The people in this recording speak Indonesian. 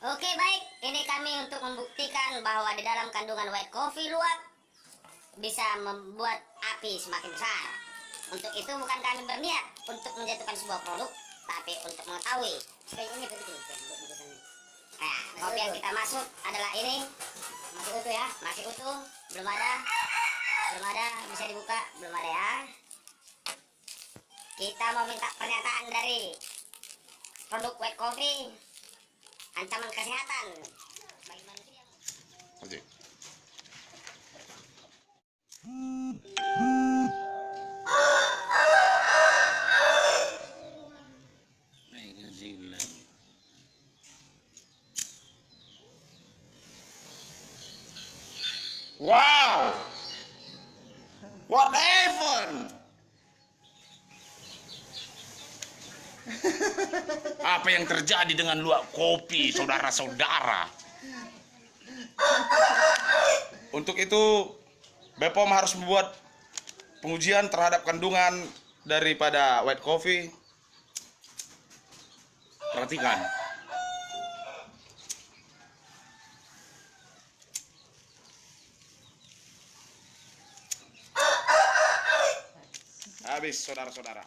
Oke, baik. Ini kami untuk membuktikan bahwa di dalam kandungan white coffee luwak bisa membuat api semakin besar. Untuk itu bukan kami berniat untuk menjatuhkan sebuah produk, tapi untuk mengetahui. Nah, kopi yang kita masuk adalah ini. Masih utuh ya? Masih utuh. Belum ada. Bisa dibuka. Belum ada ya. Kita mau minta pernyataan dari produk white coffee. Ancaman kesehatan bagi manusia. Oke. Wow! What happened? Apa yang terjadi dengan luwak kopi, saudara-saudara? Untuk itu, BPOM harus membuat pengujian terhadap kandungan daripada white coffee. Perhatikan. Habis, saudara-saudara.